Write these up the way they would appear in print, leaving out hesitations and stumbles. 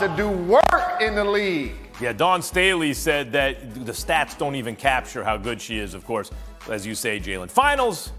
to do work in the league. Yeah, Dawn Staley said that the stats don't even capture how good she is, of course, as you say, Jalen. Finals,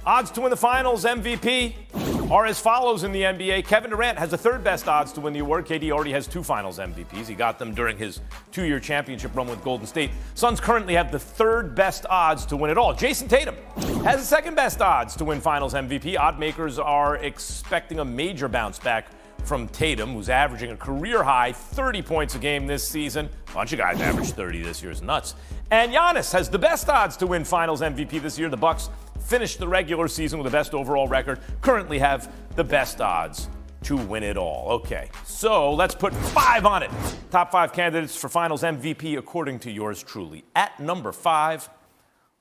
odds to win the finals, MVP, are as follows in the NBA. Kevin Durant has the third best odds to win the award. KD already has 2 finals MVPs. He got them during his 2-year championship run with Golden State. Suns currently have the third best odds to win it all. Jason Tatum has the second best odds to win finals MVP. Odd makers are expecting a major bounce back from Tatum, who's averaging a career-high 30 points a game this season. A bunch of guys averaged 30 this year. It's nuts. And Giannis has the best odds to win finals MVP this year. The Bucks finished the regular season with the best overall record, currently have the best odds to win it all. Okay, so let's put 5 on it. Top 5 candidates for finals MVP according to yours truly. At number 5,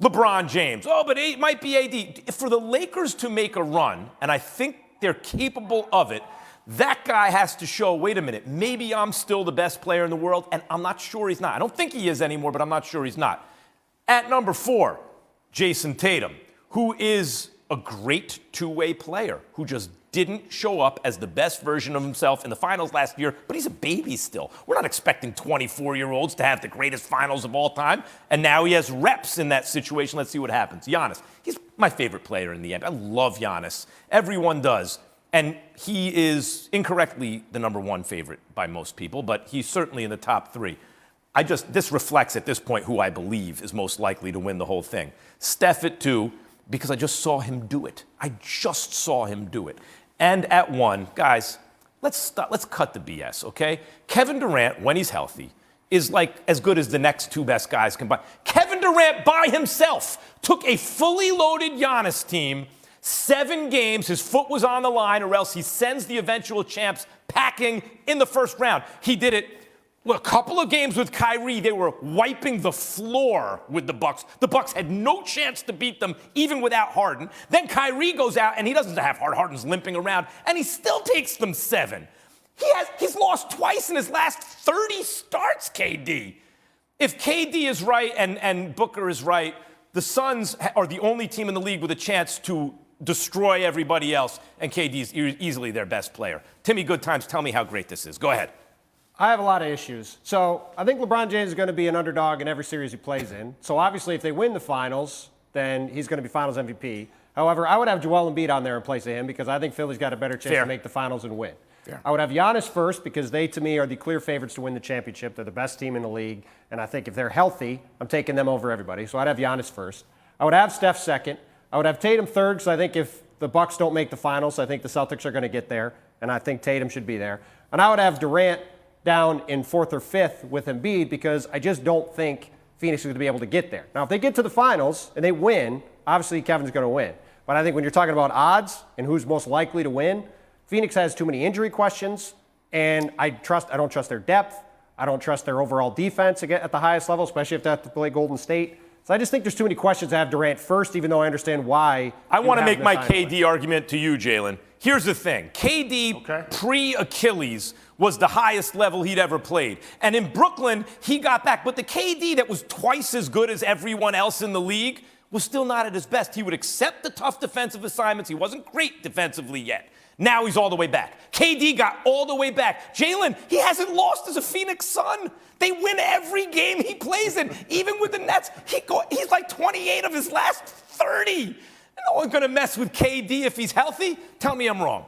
LeBron James. Oh, but it might be AD. For the Lakers to make a run, and I think they're capable of it, that guy has to show, wait a minute, maybe I'm still the best player in the world, and I'm not sure he's not. I don't think he is anymore, but I'm not sure he's not. At number 4, Jason Tatum, who is a great two-way player, who just didn't show up as the best version of himself in the finals last year, but he's a baby still. We're not expecting 24-year-olds to have the greatest finals of all time, and now he has reps in that situation. Let's see what happens. Giannis, he's my favorite player in the NBA. I love Giannis. Everyone does. And he is incorrectly the number 1 favorite by most people, but he's certainly in the top 3. This reflects at this point who I believe is most likely to win the whole thing. Steph at 2, because I just saw him do it. I just saw him do it. And at 1, guys, let's cut the BS, okay? Kevin Durant, when he's healthy, is like as good as the next 2 best guys combined. Kevin Durant by himself took a fully loaded Giannis team, 7 games, his foot was on the line, or else he sends the eventual champs packing in the first round. He did it a couple of games with Kyrie. They were wiping the floor with the Bucks. The Bucks had no chance to beat them, even without Harden. Then Kyrie goes out, and he doesn't have Harden's limping around, and he still takes them 7. He's lost twice in his last 30 starts, KD. If KD is right and Booker is right, the Suns are the only team in the league with a chance to destroy everybody else, and KD is easily their best player. Timmy Goodtimes, tell me how great this is. Go ahead. I have a lot of issues. So I think LeBron James is going to be an underdog in every series he plays in. So obviously if they win the finals, then he's going to be finals MVP. However, I would have Joel Embiid on there in place of him because I think Philly's got a better chance to make the finals and win. Fair. I would have Giannis first because they, to me, are the clear favorites to win the championship. They're the best team in the league. And I think if they're healthy, I'm taking them over everybody. So I'd have Giannis first. I would have Steph second. I would have Tatum third because I think if the Bucks don't make the finals, I think the Celtics are going to get there, and I think Tatum should be there. And I would have Durant down in 4th or 5th with Embiid because I just don't think Phoenix is going to be able to get there. Now, if they get to the finals and they win, obviously Kevin's going to win. But I think when you're talking about odds and who's most likely to win, Phoenix has too many injury questions, and I don't trust their depth. I don't trust their overall defense at the highest level, especially if they have to play Golden State. So I just think there's too many questions to have Durant first, even though I understand why. I want to make my KD argument to you, Jalen. Here's the thing. KD, pre-Achilles, was the highest level he'd ever played. And in Brooklyn, he got back. But the KD that was twice as good as everyone else in the league was still not at his best. He would accept the tough defensive assignments. He wasn't great defensively yet. Now he's all the way back. KD got all the way back. Jalen, he hasn't lost as a Phoenix Sun. They win every game he plays in. Even with the Nets, he's like 28 of his last 30. No one's going to mess with KD if he's healthy. Tell me I'm wrong.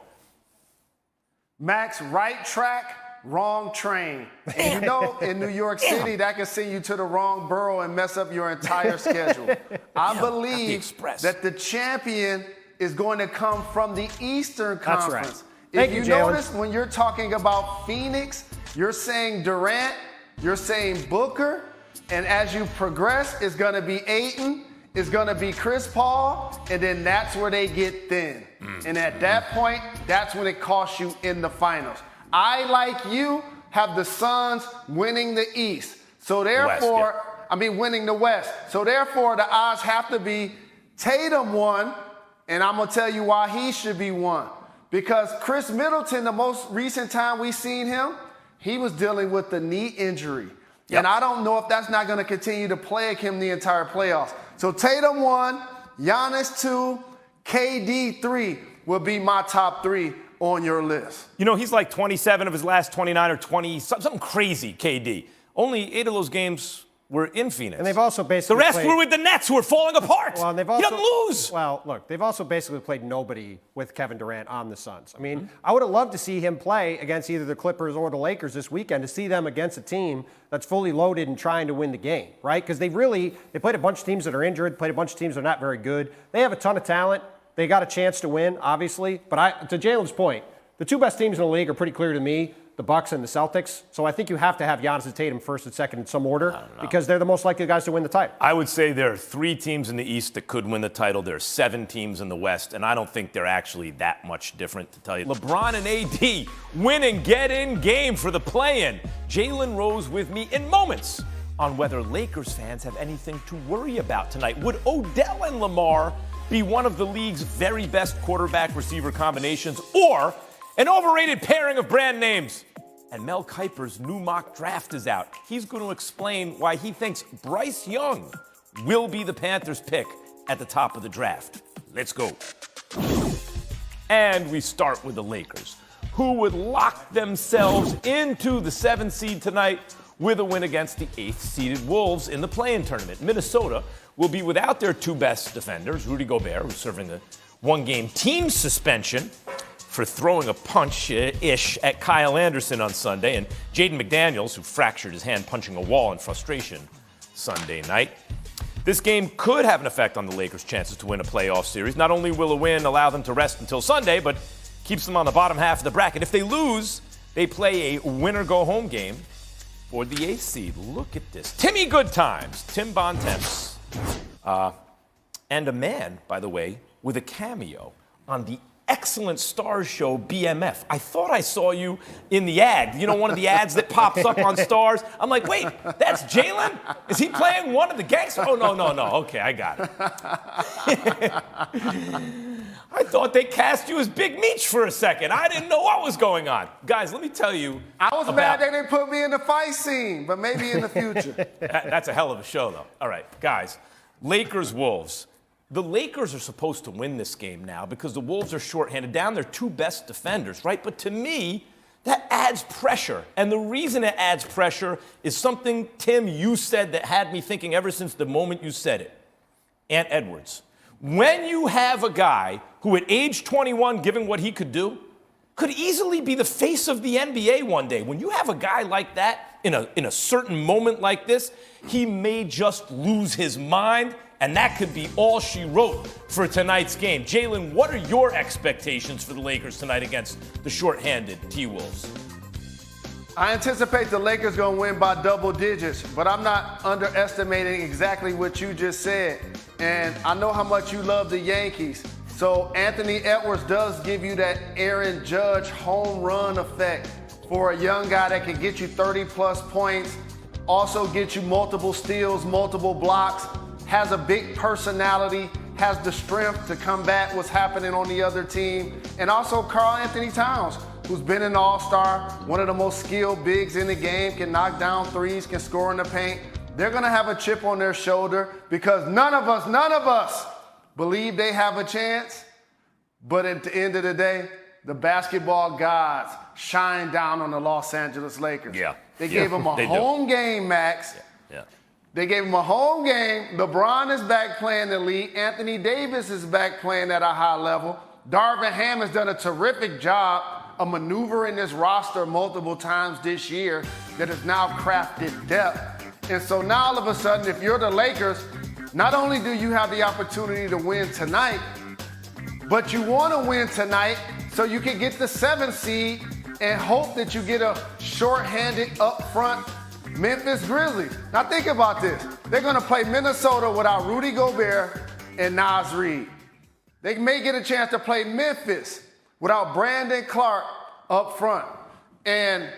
Max, right track, wrong train. And you know, in New York City, that can send you to the wrong borough and mess up your entire schedule. I believe that the champion is going to come from the Eastern Conference. That's right. If you notice, when you're talking about Phoenix, you're saying Durant, you're saying Booker, and as you progress, it's going to be Ayton, it's going to be Chris Paul, and then that's where they get thin. And at that point, that's when it costs you in the finals. I, like you, have the Suns winning the East. So therefore, winning the West. So therefore, the odds have to be Tatum 1, and I'm going to tell you why he should be 1. Because Chris Middleton, the most recent time we seen him, he was dealing with the knee injury. Yep. And I don't know if that's not going to continue to plague him the entire playoffs. So Tatum 1, Giannis 2, KD 3 will be my top 3. on your list? You know, he's like 27 of his last 29 or 20, something crazy, KD. Only 8 of those games were in Phoenix. And they've also basically the rest were with the Nets, who are falling apart. Well, and they've he also, doesn't lose. Well, look, they've also basically played nobody with Kevin Durant on the Suns. I mean, I would have loved to see him play against either the Clippers or the Lakers this weekend, to see them against a team that's fully loaded and trying to win the game, right? Because they played a bunch of teams that are injured, played a bunch of teams that are not very good. They have a ton of talent. They got a chance to win, obviously. But to Jalen's point, the 2 best teams in the league are pretty clear to me, the Bucks and the Celtics. So I think you have to have Giannis and Tatum first and second in some order, because they're the most likely guys to win the title. I would say there are 3 teams in the East that could win the title. There are 7 teams in the West, and I don't think they're actually that much different, to tell you. LeBron and AD win and get in game for the play-in. Jalen Rose with me in moments on whether Lakers fans have anything to worry about tonight. Would Odell and Lamar be one of the league's very best quarterback-receiver combinations, or an overrated pairing of brand names? And Mel Kiper's new mock draft is out. He's going to explain why he thinks Bryce Young will be the Panthers' pick at the top of the draft. Let's go. And we start with the Lakers, who would lock themselves into the 7th seed tonight with a win against the 8th-seeded Wolves in the play-in tournament. Minnesota will be without their 2 best defenders, Rudy Gobert, who's serving a 1-game team suspension for throwing a punch-ish at Kyle Anderson on Sunday, and Jaden McDaniels, who fractured his hand punching a wall in frustration Sunday night. This game could have an effect on the Lakers' chances to win a playoff series. Not only will a win allow them to rest until Sunday, but keeps them on the bottom half of the bracket. If they lose, they play a winner-go-home game for the 8th seed. Look at this. Timmy Goodtimes, Tim Bontemps, and a man, by the way, with a cameo on the excellent Stars show BMF. I thought I saw you in the ad. You know, one of the ads that pops up on Stars. I'm like, wait, that's Jalen? Is he playing one of the gangsters? Oh, no. Okay, I got it. I thought they cast you as Big Meech for a second. I didn't know what was going on. Guys, let me tell you. I was mad they didn't put me in the fight scene, but maybe in the future. That's a hell of a show, though. All right, guys, Lakers-Wolves. The Lakers are supposed to win this game now because the Wolves are shorthanded, down their 2 best defenders, right? But to me, that adds pressure. And the reason it adds pressure is something, Tim, you said that had me thinking ever since the moment you said it. Ant Edwards. When you have a guy who at age 21, given what he could do, could easily be the face of the NBA one day. When you have a guy like that in a certain moment like this, he may just lose his mind. And that could be all she wrote for tonight's game. Jalen, what are your expectations for the Lakers tonight against the shorthanded T-Wolves? I anticipate the Lakers going to win by double digits, but I'm not underestimating exactly what you just said. And I know how much you love the Yankees. So Anthony Edwards does give you that Aaron Judge home run effect for a young guy that can get you 30-plus points, also get you multiple steals, multiple blocks, has a big personality, has the strength to combat what's happening on the other team, and also Karl Anthony Towns, who's been an all-star, one of the most skilled bigs in the game, can knock down threes, can score in the paint. They're gonna have a chip on their shoulder because none of us believe they have a chance, but at the end of the day, the basketball gods shine down on the Los Angeles Lakers. Yeah. They gave them a home game, Max. Yeah. They gave him a home game. LeBron is back playing elite. Anthony Davis is back playing at a high level. Darvin Ham has done a terrific job of maneuvering this roster multiple times this year that has now crafted depth. And so now all of a sudden, if you're the Lakers, not only do you have the opportunity to win tonight, but you want to win tonight so you can get the 7th seed and hope that you get a shorthanded up front Memphis Grizzlies. Now think about this. They're going to play Minnesota without Rudy Gobert and Naz Reid. They may get a chance to play Memphis without Brandon Clark up front. And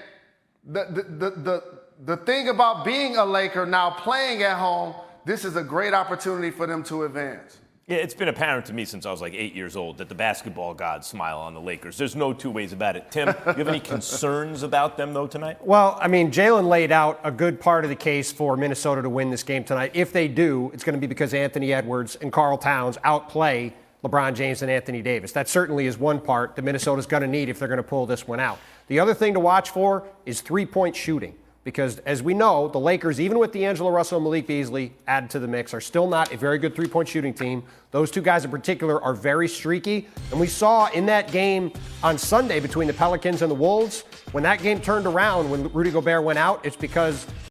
the thing about being a Laker now playing at home, this is a great opportunity for them to advance. Yeah, it's been apparent to me since I was like 8 years old that the basketball gods smile on the Lakers. There's no 2 ways about it. Tim, you have any concerns about them, though, tonight? Well, I mean, Jalen laid out a good part of the case for Minnesota to win this game tonight. If they do, it's going to be because Anthony Edwards and Karl Towns outplay LeBron James and Anthony Davis. That certainly is one part that Minnesota's going to need if they're going to pull this one out. The other thing to watch for is three-point shooting. Because as we know, the Lakers, even with D'Angelo Russell and Malik Beasley added to the mix, are still not a very good three-point shooting team. Those two guys in particular are very streaky. And we saw in that game on Sunday between the Pelicans and the Wolves, when that game turned around, when Rudy Gobert went out, it's because